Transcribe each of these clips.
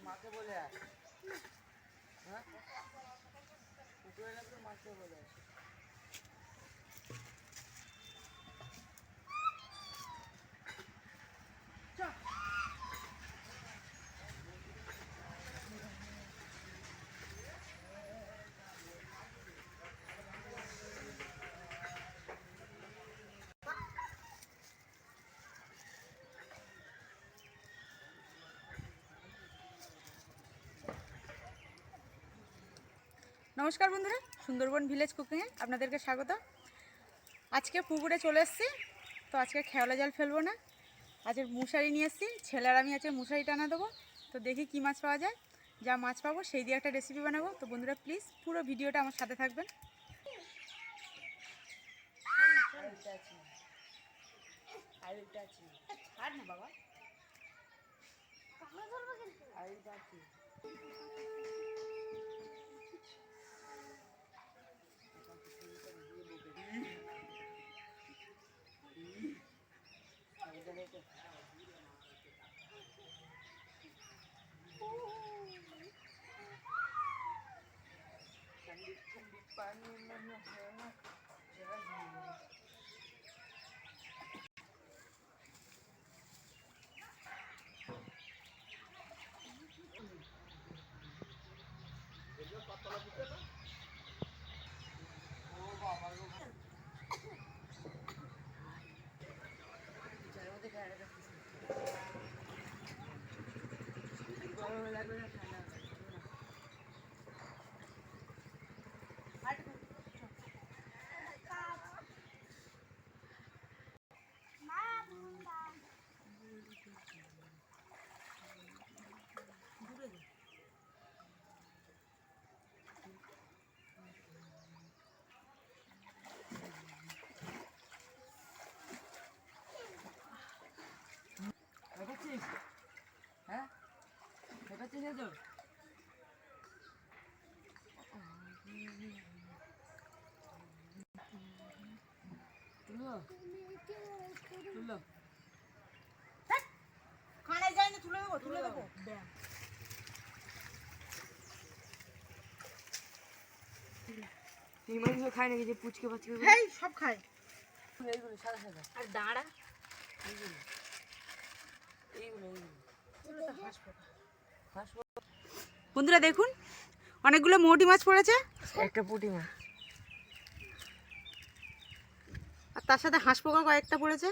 মাকে বলে আয়, হ্যাঁ পুকুরে না তো মাকে বলে আয়। নমস্কার বন্ধুরা, সুন্দরবন ভিলেজ কুকিংয়ে আপনাদেরকে স্বাগত। আজকে পুকুরে চলে এসেছি, তো আজকে খেওলা জাল ফেলবো না, আজকে মশারি নিয়ে এসেছি। ছেলের আমি আজকে মশারি টানা দেবো। তো দেখি কী মাছ পাওয়া যায়, যা মাছ পাবো সেই দিয়ে একটা রেসিপি বানাবো। তো বন্ধুরা প্লিজ পুরো ভিডিওটা আমার সাথে থাকবেন। বাবা হ্যাঁ দেখাচ্ছিস না তো? খানায় যায়নি, তুলে দেবো, তুলে দেবো। এই মাংস খায় নাকি, যে পুচকে পাচকে হ্যাঁ সব খায়। এইগুলো সাদা সাদা আর দাঁড়া এইগুলো এইগুলো এইগুলো হাঁস। বন্ধুরা দেখুন, অনেকগুলো মোটি মাছ পড়েছে, একটা পুঁটি মাছ, আর তার সাথে হাঁস পোকা কয়েকটা পড়েছে।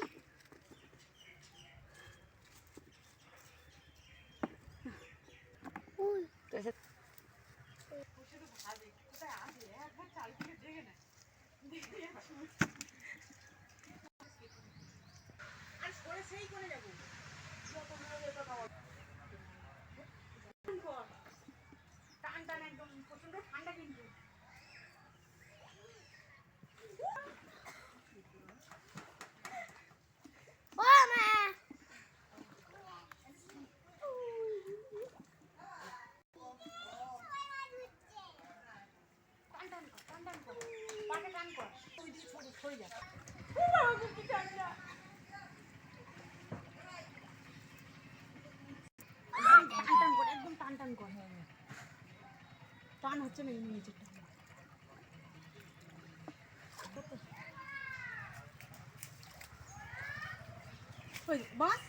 টান হচ্ছে না নিচেরটা। বাস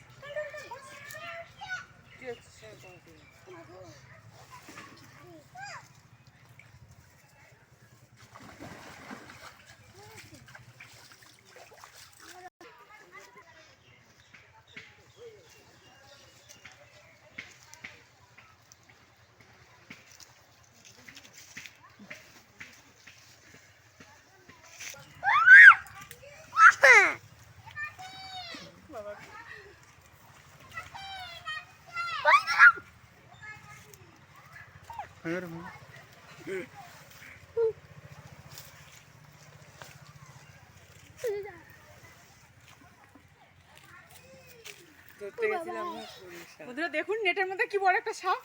বন্ধুরা দেখুন, নেটের মধ্যে কি বড় একটা সাপ।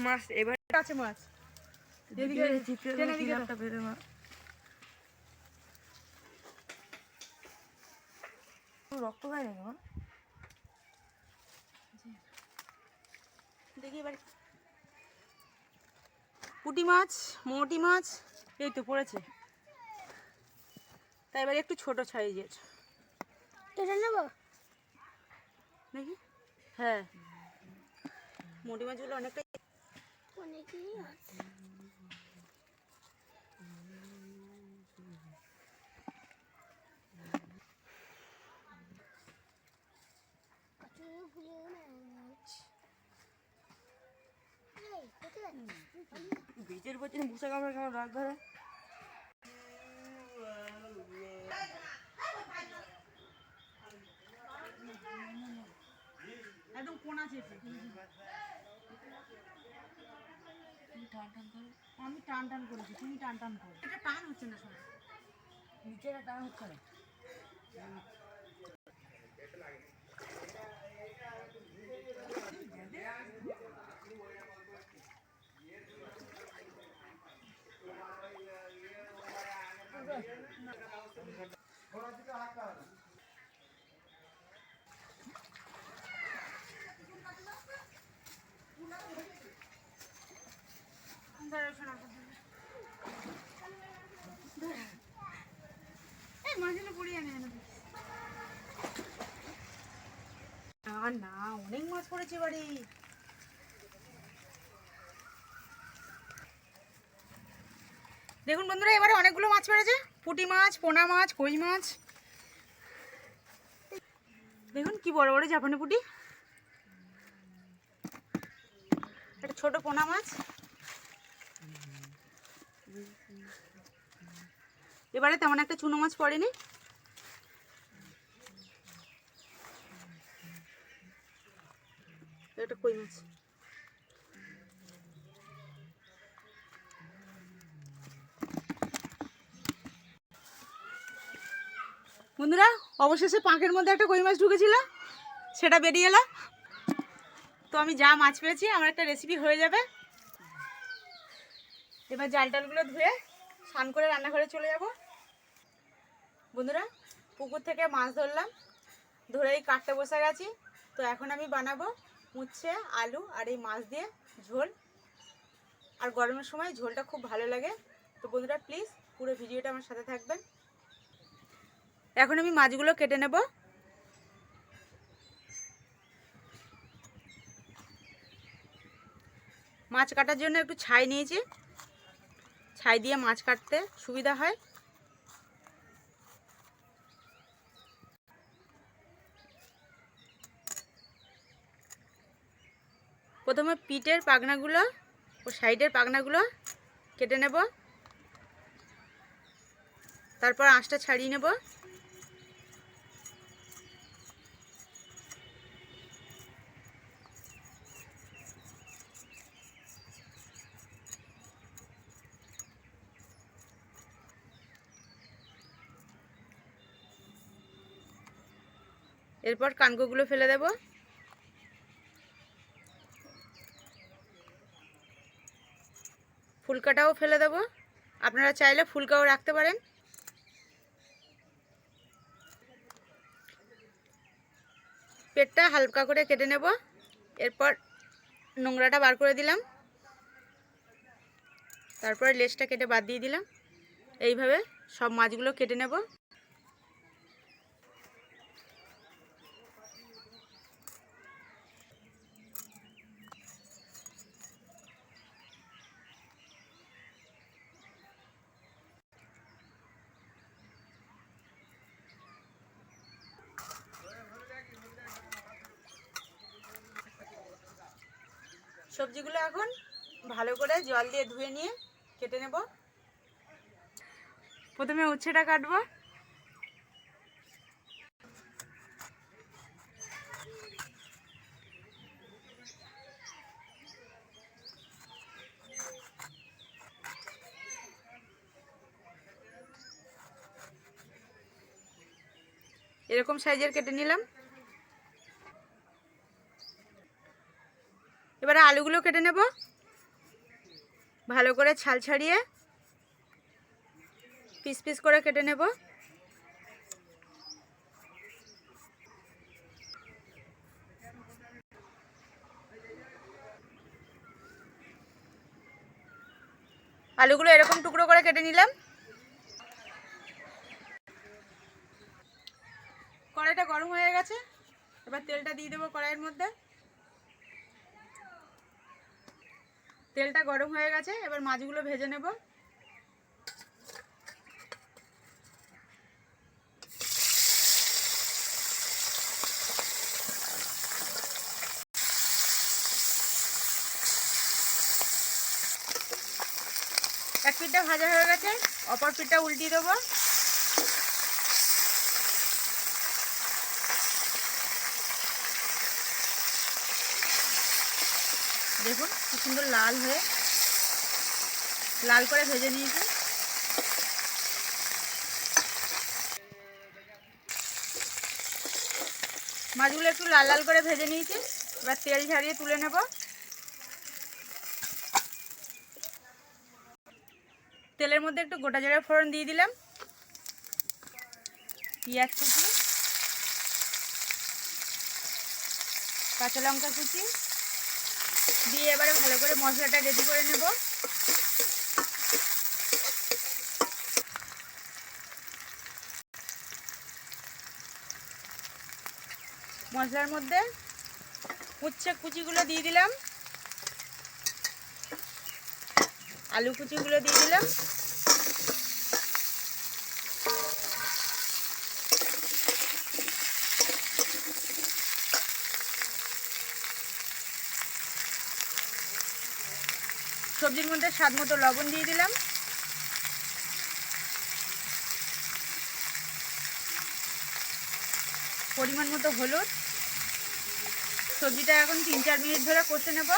মাছ এবার আছে মাছ, এদিকে চিত্রে বেরো না। রক্ত খায় নাকি আমার? দেখি এবার পুঁটি মাছ, মোটি মাছ এই তো পড়েছে, তাই এবার একটু ছোট সাইজের এটা নেব দেখি। হ্যাঁ, মোটি মাছগুলো অনেকটাই অনেকই আছে। বীজের বলছেন ভুষা কামড়ে কেমন রাগ ধরে? একদম কোনা চেপে আমি টান টান করেছি, তুমি টান টান করো। এটা টান হচ্ছে না, শোনো নিচেটা টান হচ্ছে না। মাছগুলো পড়িয়ে নেবে না। না, অনেক মাছ পড়েছে বাড়ি। দেখুন বন্ধুরা, এবারে অনেকগুলো মাছ পড়েছে, পুঁটি মাছ, পোনা মাছ, কই মাছ। দেখুন কি বড় বড় জাপানি পুঁটি, একটা ছোট পোনা মাছ। এবারে তেমন একটা চুনো মাছ পড়েনি। একটা কই মাছ। বন্ধুরা, অবশেষে পাঁকের মধ্যে একটা কই মাছ ঢুকেছিল, সেটা বেরিয়ে এলো। তো আমি যা মাছ পেয়েছি আমার একটা রেসিপি হয়ে যাবে। এবার জাল টালগুলো ধুয়ে স্নান করে রান্নাঘরে চলে যাব। বন্ধুরা, পুকুর থেকে মাছ ধরলাম, ধরেই কাটতে বসে গেছি। তো এখন আমি বানাবো উচ্ছে, আলু আর এই মাছ দিয়ে ঝোল। আর গরমের সময় ঝোলটা খুব ভালো লাগে। তো বন্ধুরা প্লিজ পুরো ভিডিওটা আমার সাথে থাকবেন। এখন আমি মাছগুলো কেটে নেব। মাছ কাটার জন্য একটু ছাই নিয়েছি, ছাই দিয়ে মাছ কাটতে সুবিধা হয়। প্রথমে পিঠের পাখনাগুলো ও সাইডের পাখনাগুলো কেটে নেব, তারপর আঁশটা ছাড়িয়ে নেব। এরপর কানকোগুলো ফেলে দেব। ফুলকাটাও ফেলে দেব, আপনারা চাইলে ফুলকাও রাখতে পারেন। পেটটা হালকা করে কেটে নেব, এরপর নোংরাটা বার করে দিলাম, তারপর লেজটা কেটে বাদ দিয়ে দিলাম। এইভাবে সব মাছগুলো কেটে নেব। সবজিগুলো এখন ভালো করে জল দিয়ে ধুয়ে নিয়ে কেটে নেব। প্রথমে উচ্ছেটা কাটবো। এরকম সাইজের কেটে নিলাম। এবারে আলুগুলো কেটে নেব, ভালো করে ছাল ছাড়িয়ে পিস পিস করে কেটে নেব। আলুগুলো এরকম টুকরো করে কেটে নিলাম। কড়াইটা গরম হয়ে গেছে, এবার তেলটা দিয়ে দেবো কড়াইয়ের মধ্যে। তেলটা গরম হয়ে গেছে, এবার মাছগুলো ভেজে নেব। এক পিঠটা ভাজা হয়ে গেছে, অপর পিঠটা উল্টিয়ে দেবো। দেখুন কি সুন্দর লাল হয়ে লাল করে ভেজে নিয়েছি। মাছগুলো একটু লাল লাল করে ভেজে নিয়েছি, এবার তেল ঝারিয়ে তুলে নেব। তেলের মধ্যে একটু গোটা জিরে ফোড়ন দিয়ে দিলাম, পেঁয়াজ কুচি, কাঁচা লঙ্কা কুচি দিয়ে এবারে ভালো করে মশলাটা রেডি করে নেব। মশলার মধ্যে উচ্ছে কুচিগুলো দিয়ে দিলাম, আলু কুচিগুলো দিয়ে দিলাম, সবজির মধ্যে স্বাদ মতো লবণ দিয়ে দিলাম, পরিমাণ মতো হলুদ। সবজিটা এখন 3-4 মিনিট ধরে কষে নেব।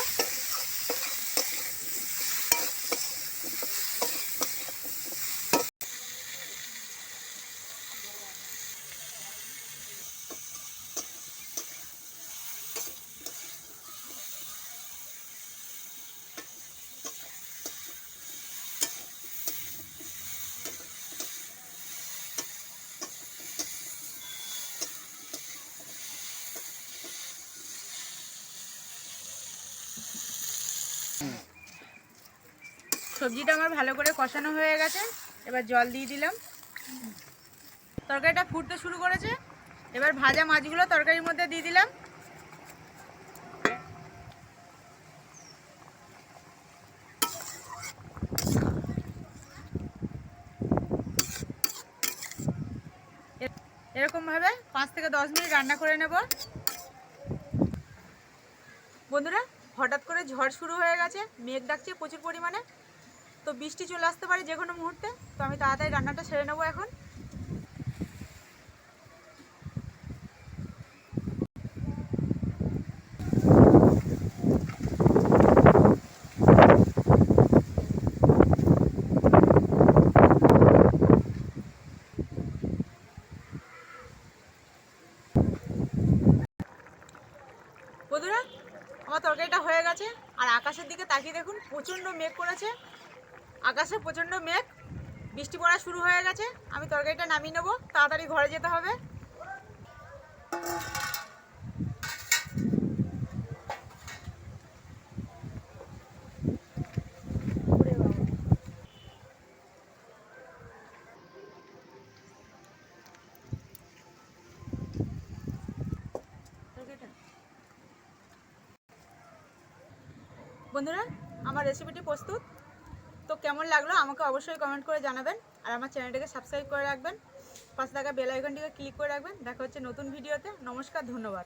সবজিটা আমার ভালো করে কষানো হয়ে গেছে, এবার জল দিয়ে দিলাম। তরকারিটা ফুটতে শুরু করেছে, এবার ভাজা মাছগুলো তরকারির মধ্যে দিয়ে দিলাম। এরকমভাবে 5 থেকে 10 মিনিট রান্না করে নেব। বন্ধুরা, হঠাৎ করে ঝড় শুরু হয়ে গেছে, মেঘ ডাকছে প্রচুর পরিমাণে, তো বৃষ্টি চলে আসতে পারে যে কোনো মুহূর্তে। তো আমি তাড়াতাড়ি রান্নাটা সেরে নেবো এখন। বন্ধুরা, আমার তরকারিটা হয়ে গেছে, আর আকাশের দিকে তাকিয়ে দেখুন প্রচণ্ড মেঘ করেছে। আকাশে প্রচণ্ড মেঘ, বৃষ্টি পড়া শুরু হয়ে গেছে। আমি তরকারিটা নামিয়ে নেবো, তাড়াতাড়ি ঘরে যেতে হবে। বন্ধুরা, আমার রেসিপিটি প্রস্তুত। তো কেমন লাগলো আমাকে অবশ্যই কমেন্ট করে জানাবেন, আর আমার চ্যানেলটাকে সাবস্ক্রাইব করে রাখবেন, পাশে থাকা বেল আইকনটিকে ক্লিক করে রাখবেন। দেখা হচ্ছে নতুন ভিডিওতে। নমস্কার, ধন্যবাদ।